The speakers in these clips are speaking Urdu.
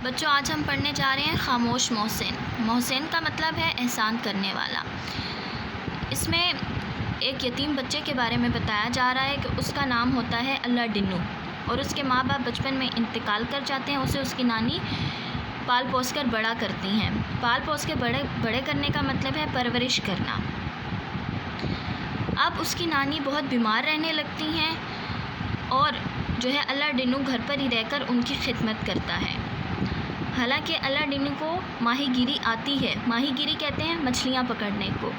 بچوں، آج ہم پڑھنے جا رہے ہیں خاموش محسن۔ محسن کا مطلب ہے احسان کرنے والا۔ اس میں ایک یتیم بچے کے بارے میں بتایا جا رہا ہے کہ اس کا نام ہوتا ہے اللہ ڈنو، اور اس کے ماں باپ بچپن میں انتقال کر جاتے ہیں۔ اسے اس کی نانی پال پوس کر بڑا کرتی ہیں۔ پال پوس کے بڑے کرنے کا مطلب ہے پرورش کرنا۔ اب اس کی نانی بہت بیمار رہنے لگتی ہیں اور جو ہے اللہ ڈنو گھر پر ہی رہ کر ان کی خدمت کرتا ہے۔ حالانکہ اللہ ڈنو کو ماہی گیری آتی ہے۔ ماہی گیری کہتے ہیں مچھلیاں پکڑنے کو۔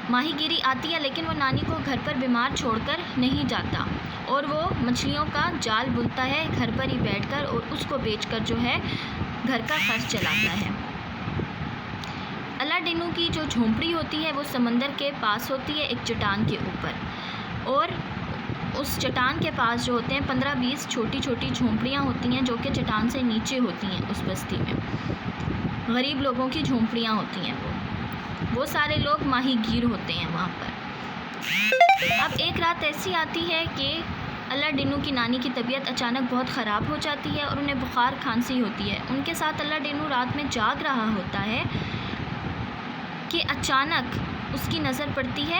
ماہی گیری آتی ہے، لیکن وہ نانی کو گھر پر بیمار چھوڑ کر نہیں جاتا، اور وہ مچھلیوں کا جال بنتا ہے گھر پر ہی بیٹھ کر، اور اس کو بیچ کر جو ہے گھر کا خرچ چلاتا ہے۔ اللہ ڈنو کی جو جھونپڑی ہوتی ہے وہ سمندر کے پاس ہوتی ہے، ایک چٹان کے اوپر، اور اس چٹان کے پاس جو ہوتے ہیں 15-20 چھوٹی چھوٹی جھونپڑیاں ہوتی ہیں جو کہ چٹان سے نیچے ہوتی ہیں۔ اس بستی میں غریب لوگوں کی جھونپڑیاں ہوتی ہیں۔ وہ سارے لوگ ماہی گیر ہوتے ہیں وہاں پر۔ اب ایک رات ایسی آتی ہے کہ اللہ ڈنو کی نانی کی طبیعت اچانک بہت خراب ہو جاتی ہے اور انہیں بخار کھانسی ہوتی ہے۔ ان کے ساتھ اللہ ڈنو رات میں جاگ رہا ہوتا ہے کہ اچانک اس کی نظر پڑتی ہے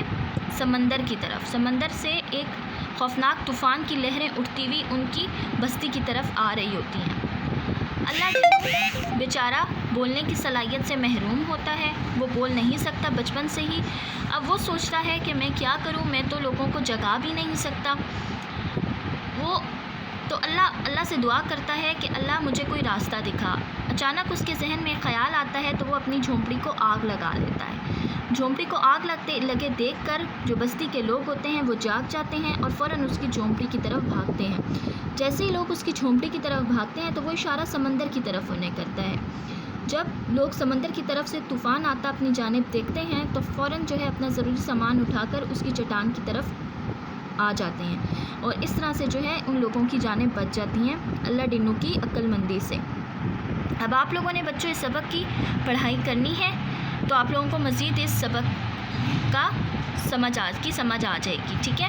سمندر کی طرف۔ سمندر سے ایک خوفناک طوفان کی لہریں اٹھتی ہوئی ان کی بستی کی طرف آ رہی ہوتی ہیں۔ اللہ ڈنو بیچارہ بولنے کی صلاحیت سے محروم ہوتا ہے، وہ بول نہیں سکتا بچپن سے ہی۔ اب وہ سوچتا ہے کہ میں کیا کروں، میں تو لوگوں کو جگا بھی نہیں سکتا۔ وہ تو اللہ سے دعا کرتا ہے کہ اللہ مجھے کوئی راستہ دکھا۔ اچانک اس کے ذہن میں خیال آتا ہے تو وہ اپنی جھونپڑی کو آگ لگا دیتا ہے۔ جھونپڑی کو آگ لگے دیکھ کر جو بستی کے لوگ ہوتے ہیں وہ جاگ جاتے ہیں اور فوراً اس کی جھونپڑی کی طرف بھاگتے ہیں۔ جیسے ہی لوگ اس کی جھونپڑی کی طرف بھاگتے ہیں تو وہ اشارہ سمندر کی طرف انہیں کرتا ہے۔ جب لوگ سمندر کی طرف سے طوفان آتا اپنی جانب دیکھتے ہیں تو فوراً جو ہے اپنا ضروری سامان اٹھا کر اس کی چٹان کی طرف آ جاتے ہیں، اور اس طرح سے جو ہے ان لوگوں کی جانیں بچ جاتی ہیں اللہ ڈنو کی عقل مندی سے۔ اب آپ لوگوں نے بچوں اس سبق کی پڑھائی کرنی ہے، تو آپ لوگوں کو مزید اس سبق کا سمجھ آ جائے گی، ٹھیک ہے؟